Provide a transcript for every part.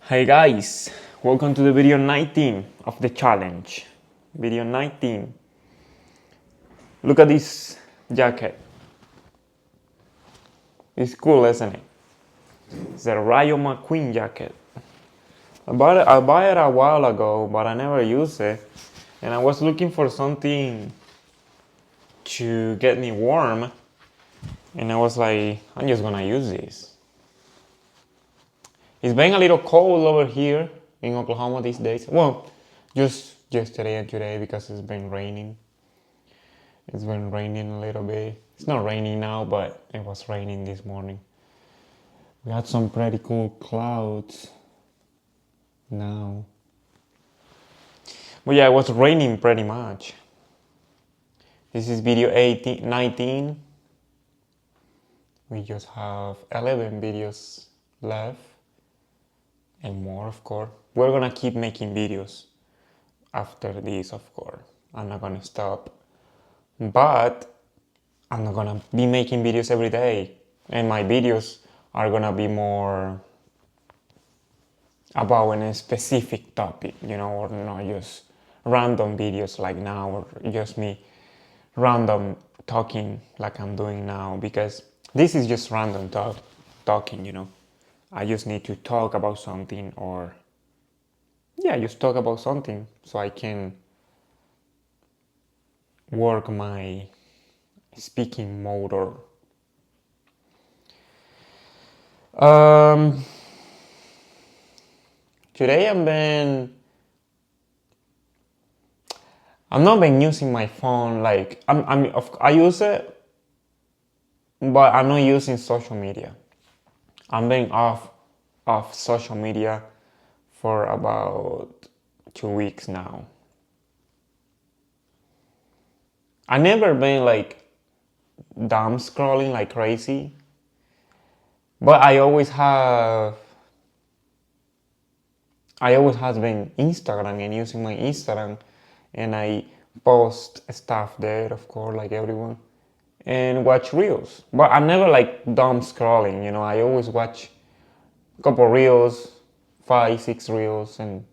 Hey guys, welcome to the video 19 of the challenge. Video 19. Look at this jacket. It's cool, isn't it? It's a Rayo McQueen jacket. I bought it a while ago, but I never used it. And I was looking for something to get me warm. And I was like, I'm just gonna use this. It's been a little cold over here in Oklahoma these days. Well, just yesterday and today because it's been raining. It's been raining a little bit. It's not raining now, but it was raining this morning. We had some pretty cool clouds now. But yeah, it was raining pretty much. This is video 19. We just have 11 videos left and more, of course. We're gonna keep making videos after this, of course. I'm not gonna stop. But I'm not gonna be making videos every day. And my videos are gonna be more about a specific topic, or not just random videos like now, or just me random talking like I'm doing now, because this is just random talking. I just need to talk about something, or just talk about something so I can work my speaking motor. Today I'm not been using my phone like I use it, but I'm not using social media. I'm being off social media for about 2 weeks now. I never been like dumb scrolling like crazy, but I always have been Instagram and using my Instagram, and I post stuff there, of course, like everyone, and watch reels. But I'm never like dumb scrolling, I always watch a couple reels, 5, 6 reels, and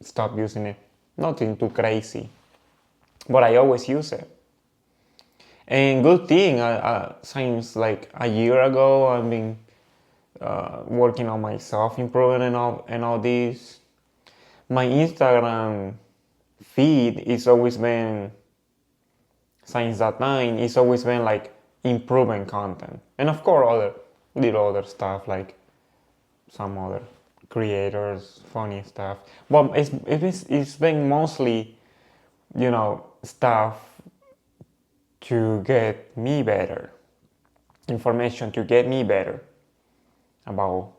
stop using it. Nothing too crazy, but I always use it. And good thing, since like a year ago, I've been working on my self improvement and all this. My Instagram feed is always been, since that time, it's always been like improving content, and of course other stuff like some other creators, funny stuff. But it's been mostly, stuff to get me better, information to get me better about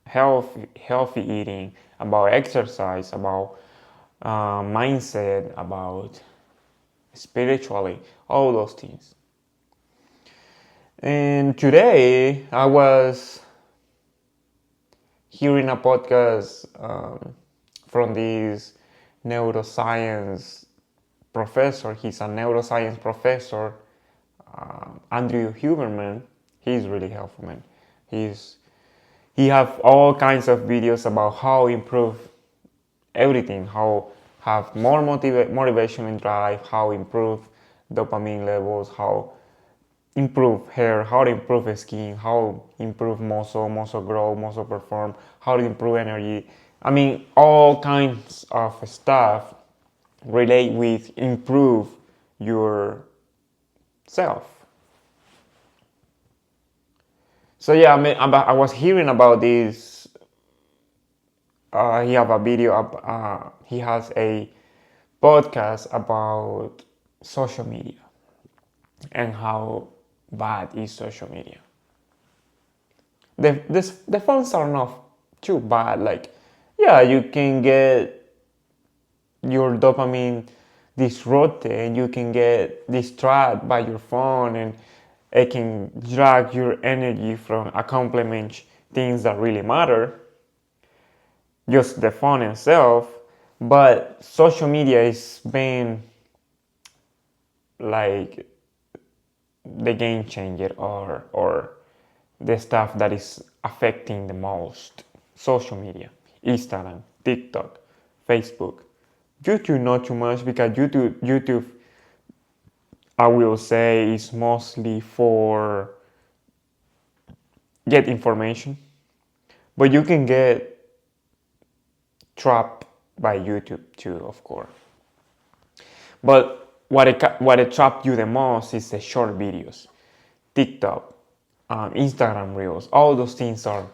healthy eating, about exercise, about mindset, about spiritually, all those things. And today I was hearing a podcast from this neuroscience professor. He's a neuroscience professor, Andrew Huberman. He's really helpful, man. He have all kinds of videos about how improve everything, how have more motivation and drive, how improve dopamine levels, how improve hair, how to improve skin, how improve muscle grow, muscle perform, how to improve energy. I mean, all kinds of stuff relate with improve your self. So yeah, I was hearing about this. He have a video up. He has a podcast about social media and how bad is social media. The phones are not too bad. Like, yeah, you can get your dopamine disrupted and you can get distracted by your phone, and it can drag your energy from accomplishing things that really matter, just the phone itself. But social media is being like the game changer, or the stuff that is affecting the most. social media, Instagram, TikTok, Facebook. YouTube not too much because YouTube I will say is mostly for get information, but you can get trapped by YouTube too, of course. But what it trapped you the most is the short videos, TikTok, Instagram Reels. All those things are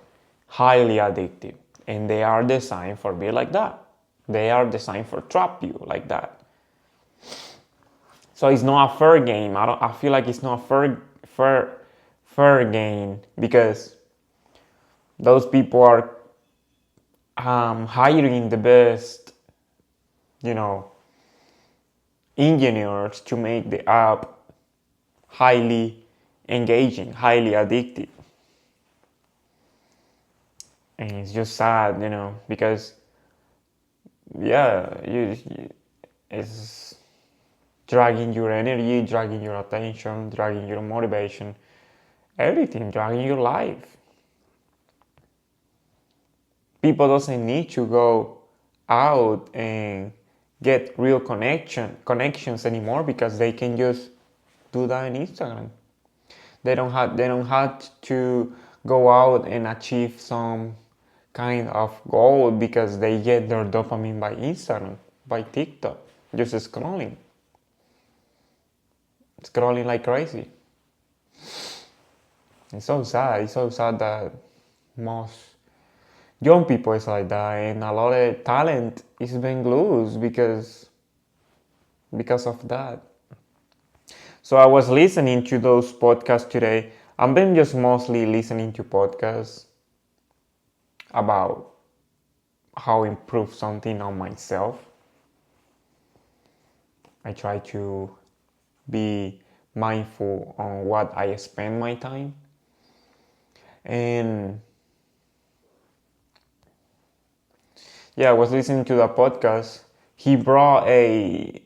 highly addictive, and they are designed for be like that. They are designed for trap you like that. So it's not a fair game. I feel like it's not a fair game because those people are hiring the best, you know, engineers to make the app highly engaging, highly addictive. And it's just sad, because yeah, it's dragging your energy, dragging your attention, dragging your motivation, everything, dragging your life. People doesn't need to go out and get real connections anymore because they can just do that on Instagram. They don't have to go out and achieve some kind of goal because they get their dopamine by Instagram, by TikTok, just scrolling like crazy. It's so sad. It's so sad that most young people is like that, and a lot of talent is being lost because of that. So I was listening to those podcasts today. I've been just mostly listening to podcasts about how improve something on myself. I try to be mindful on what I spend my time. And yeah, I was listening to the podcast. He brought a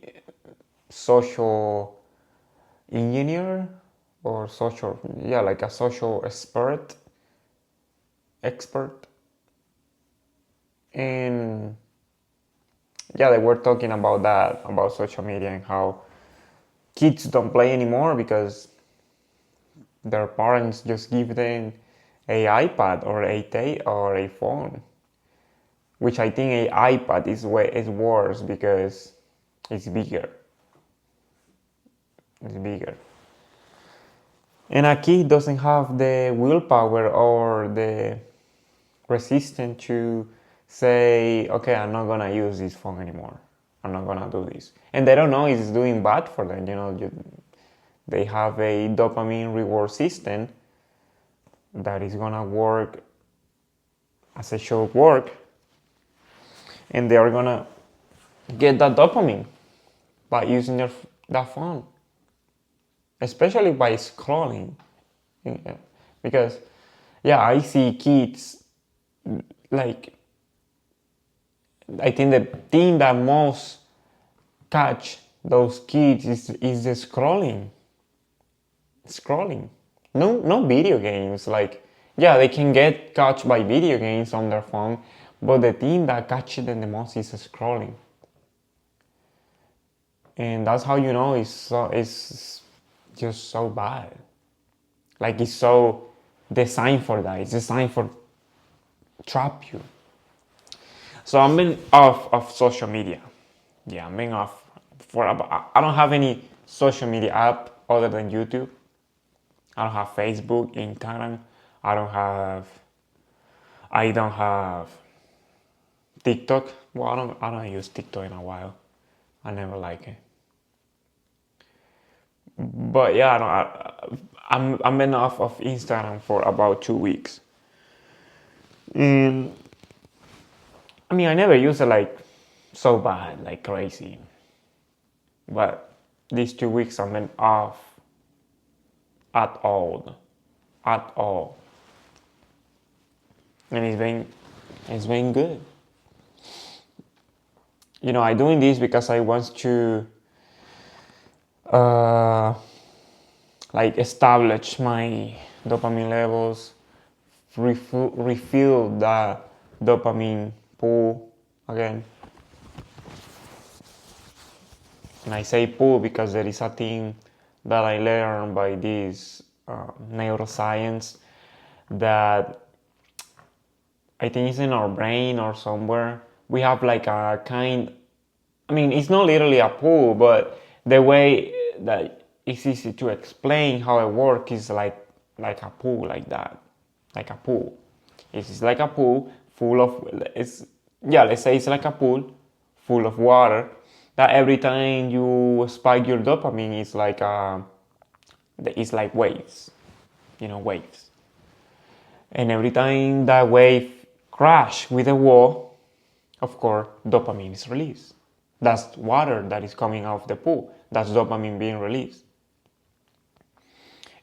social engineer or like a social expert. And yeah, they were talking about that, about social media and how kids don't play anymore because their parents just give them a iPad or a phone, which I think a iPad is worse because it's bigger. It's bigger. And a kid doesn't have the willpower or the resistance to say, okay, I'm not gonna use this phone anymore. I'm not gonna do this. And they don't know it's doing bad for them. They have a dopamine reward system that is gonna work as it should work, and they are gonna get that dopamine by using that phone, especially by scrolling. Because yeah, I see kids like, I think the thing that most catch those kids is the scrolling. No video games. Like, yeah, they can get caught by video games on their phone, but the thing that catches them the most is scrolling. And that's how you know it's just so bad. Like, it's so designed for that. It's designed for trap you. So I'm been off of social media. Yeah, I'm being off for about, I don't have any social media app other than YouTube. I don't have Facebook, Instagram. I don't have TikTok. Well, I don't use TikTok in a while. I never like it. But yeah, I'm been off of Instagram for about 2 weeks. And I mean, I never use it like so bad, like crazy. But these 2 weeks I've been off at all. And it's been good. I'm doing this because I want to like establish my dopamine levels, refill that dopamine pool again. And I say pool because there is a thing that I learned by this neuroscience that I think it's in our brain or somewhere. We have like a kind, I mean, it's not literally a pool, but the way that it's easy to explain how it works is like a pool, like that, like a pool. It's like a pool full of, let's say it's like a pool full of water that every time you spike your dopamine, it's like waves, waves. And every time that wave crash with a wall, of course, dopamine is released. That's water that is coming out of the pool. That's dopamine being released.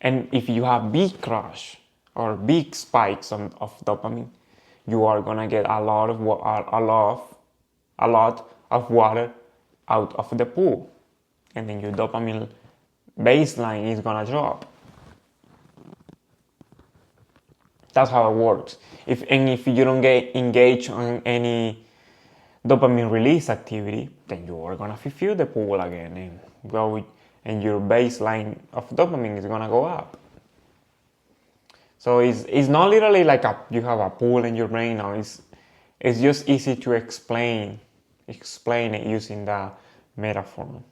And if you have big crash or big spikes of dopamine, you are gonna get a lot of water out of the pool, and then your dopamine baseline is gonna drop. That's how it works. If you don't get engaged on any dopamine release activity, then you are gonna fulfill the pool again and your baseline of dopamine is gonna go up. So it's not literally like you have a pool in your brain. No, it's just easy to explain it using that metaphor.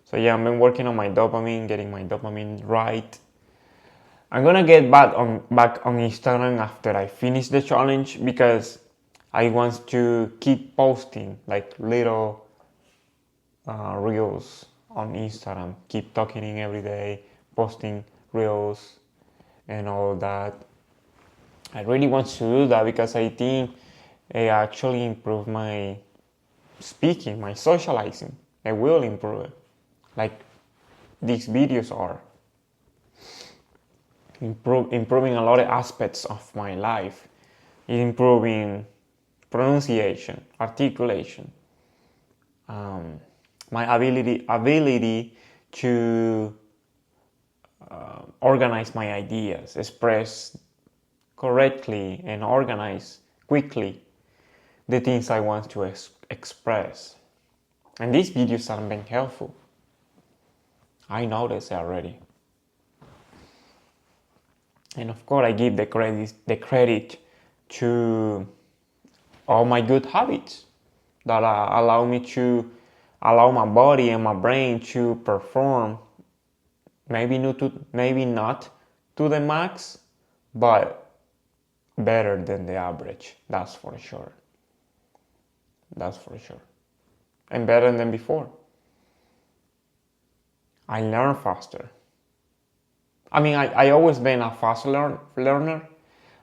So yeah, I've been working on my dopamine, getting my dopamine right. I'm gonna get back on Instagram after I finish the challenge because I want to keep posting like little reels on Instagram. Keep talking every day, posting reels and all that. I really want to do that because I think it actually improve my speaking, my socializing. It will improve it, like these videos are. Improving a lot of aspects of my life. Improving pronunciation, articulation, my ability to organize my ideas, express correctly and organize quickly the things I want to express. And these videos have been helpful. I noticed already. And of course, I give the credit to all my good habits that allow my body and my brain to perform. Maybe not to the max, but better than the average. That's for sure. And better than before. I learn faster. I mean, I always been a fast learner,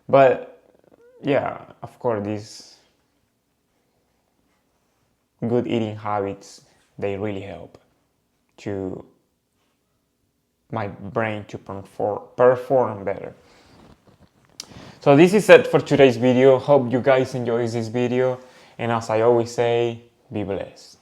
but yeah, of course, these good eating habits, they really help to my brain to perform better. So this is it for today's video. Hope you guys enjoy this video, and as I always say, be blessed.